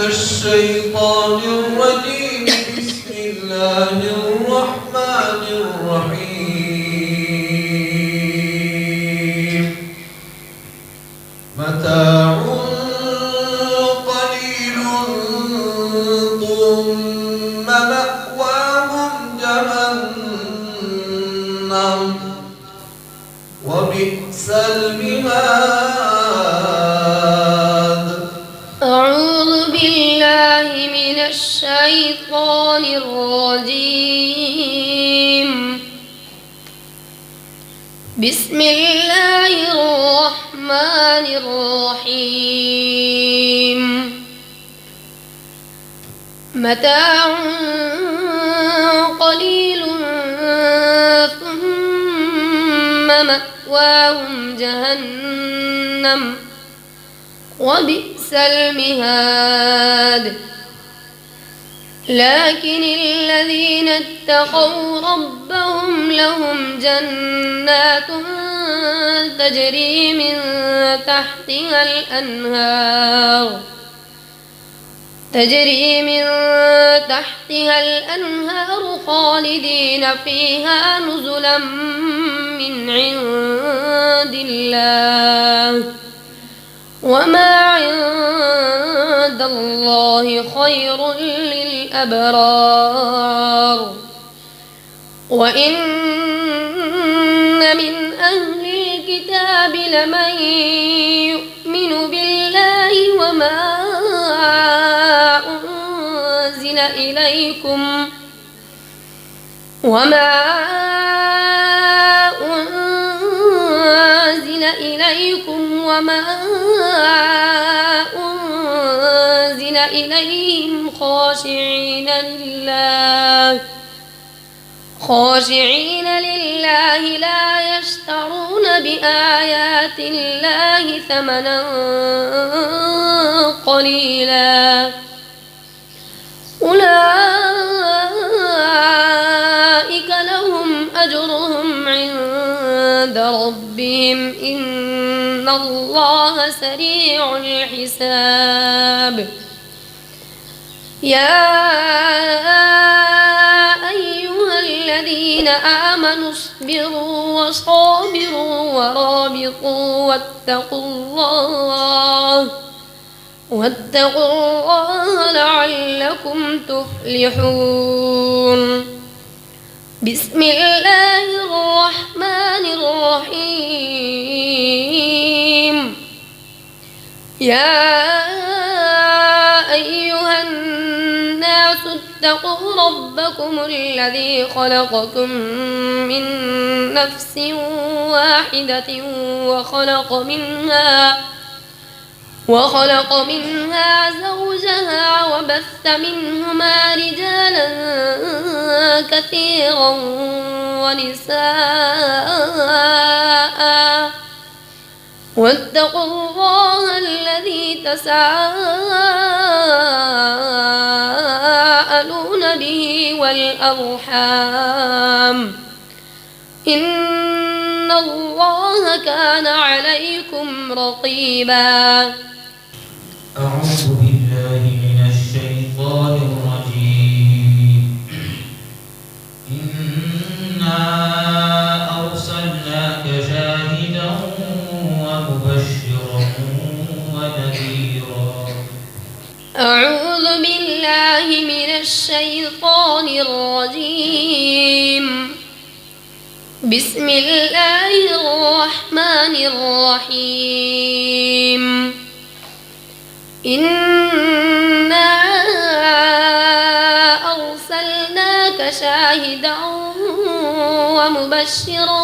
الشيطان الرجيم. بسم الله الرحمن الرحيم. متاع قليل ثم مأواهم جهنم وبئس المهاد. أعوذ بالله من الشيطان الرجيم. بسم الله الرحمن الرحيم. متاع قليل ثم مأواهم جهنم وبئس المهاد. لكن الذين اتقوا ربهم لهم جنات تجري من تحتها الأنهار خالدين فيها نزلا من عند الله وما عند الله خير للأبرار. وإن من أهل الكتاب لمن يؤمن بالله وما أنزل إليكم وما أنزل إليهم خاشعين لله لا يشترون بآيات الله ثمنا قليلا. أولئك لهم أجرهم عند ربهم إن الله سريع الحساب. يا أيها الذين آمنوا اصبروا وصابروا ورابطوا واتقوا الله لعلكم تفلحون. بسم الله الرحمن الرحيم. يا أيها الناس اتقوا ربكم الذي خلقكم من نفس واحدة وخلق منها زوجها وبث منهما رجالا كثيرا ونساء. واتقوا الله الذي تساءلون به والأرحام إن الله كان عليكم رقيبا. أعوذ بالله من الشيطان الرجيم. إنا أرسلناك شاهدا ومبشرا ونذيرا. أعوذ بالله من الشيطان الرجيم. بسم الله الرحمن الرحيم. إنا أرسلناك شاهدا ومبشرا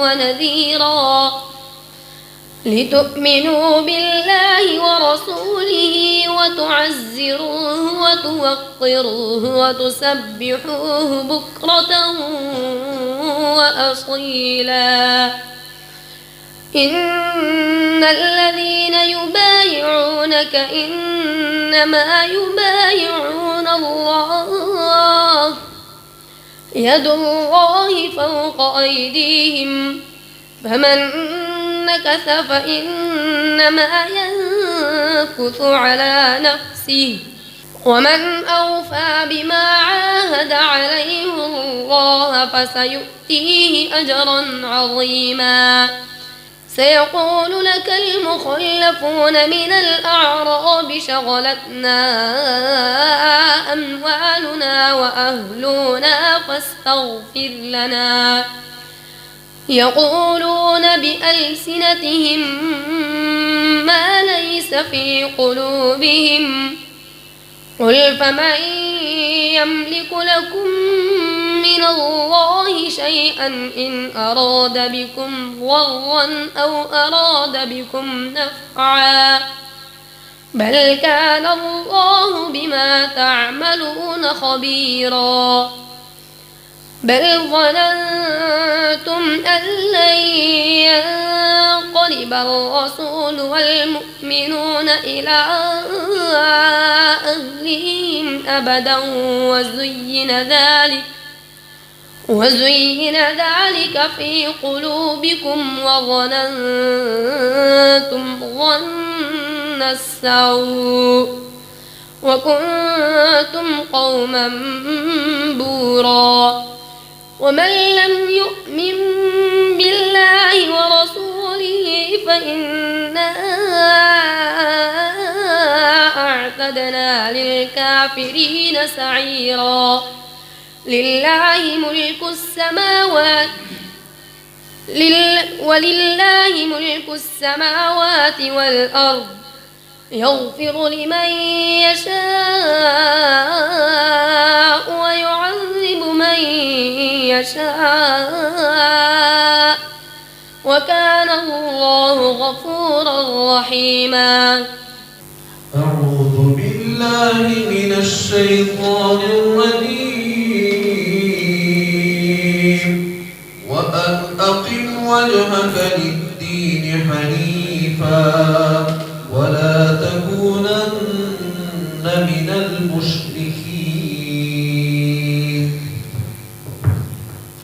ونذيرا لتؤمنوا بالله ورسوله وتعزروه وتوقروه وتسبحوه بكرة وأصيلا. إن الذين يبايعونك إنما يبايعون الله يد الله فوق أيديهم فمن نكث فإنما ينكث على نفسه ومن أوفى بما عاهد عليه الله فسيؤتيه أجرا عظيما سيقول لك المخلفون من الأعراب شغلتنا أموالنا وأهلنا فاستغفر لنا يقولون بألسنتهم ما ليس في قلوبهم قل فمن يملك لكم من الله شيئا إن أراد بكم ضرا أو أراد بكم نفعا بل كان الله بما تعملون خبيرا بل ظننتم أن لن ينقلب الرسول والمؤمنون إلى أهلهم أبدا وزين ذلك في قلوبكم وظننتم ظن السوء وكنتم قوما بورا ومن لم يؤمن بالله ورسوله فإنا أعتدنا للكافرين سعيرا ولله ملك السماوات والأرض يغفر لمن يشاء ويعذب من يشاء وكان الله غفورا رحيما أعوذ بالله من الشيطان الرجيم وأن أقم وجهك للدين حنيفا ولا تكونن من المشركين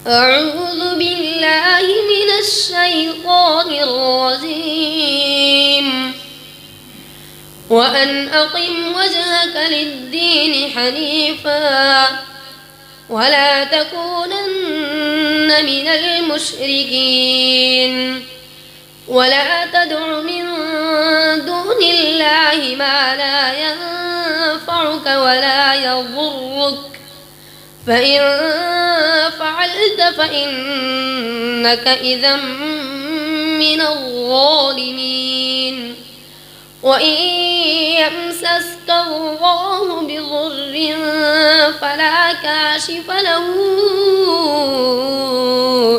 أعوذ بالله من الشيطان الرجيم وأن أقم وجهك للدين حنيفا ولا تكونن من المشركين ولا تدع من دون الله ما لا ينفعك ولا يضرك فإن فعلت فإنك إذا من الظالمين وإن يمسسك الله بضر فلا كاشف له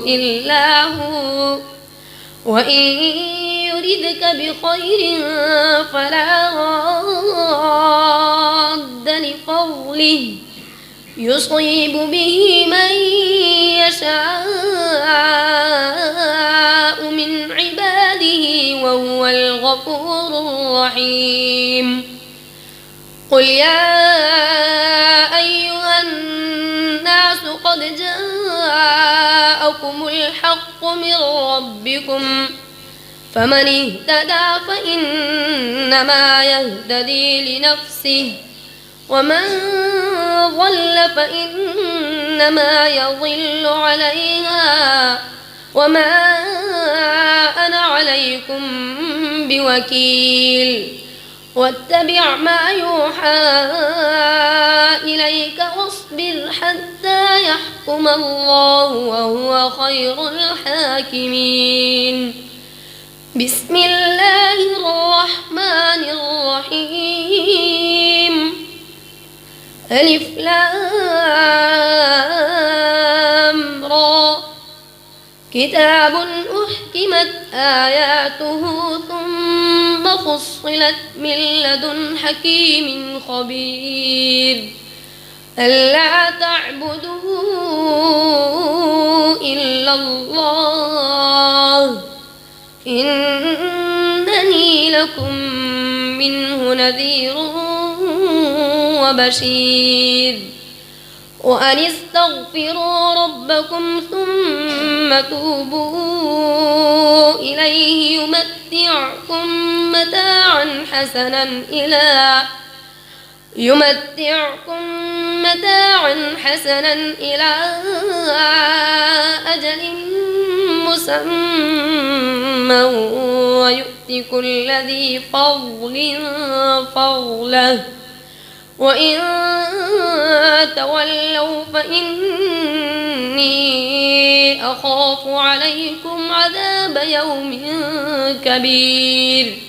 إلا هو وإن يردك بخير فلا راد لفضله يصيب به من يشاء من عباده وهو الغفور الرحيم قل يا أيها الناس قد جاءكم الحق من ربكم فمن اهتدى فإنما يهتدي لنفسه ومن ضل فإنما يضل عليها وما أنا عليكم بوكيل واتبع ما يوحى إليك واصبر حتى يحكم الله وهو خير الحاكمين بسم الله الرحمن الرحيم ألف لام را كتاب أحكمت آياته ثم فصلت من لدن حكيم خبير ألا تعبدوا إلا الله إنني لكم منه نذير وبشير وأن استغفروا ربكم ثم توبوا إليه متاعا حسنا إلى أجل مسمى ويؤت كل ذي فضل فضله وإن تولوا فإني أخاف عليكم عذاب يوم كبير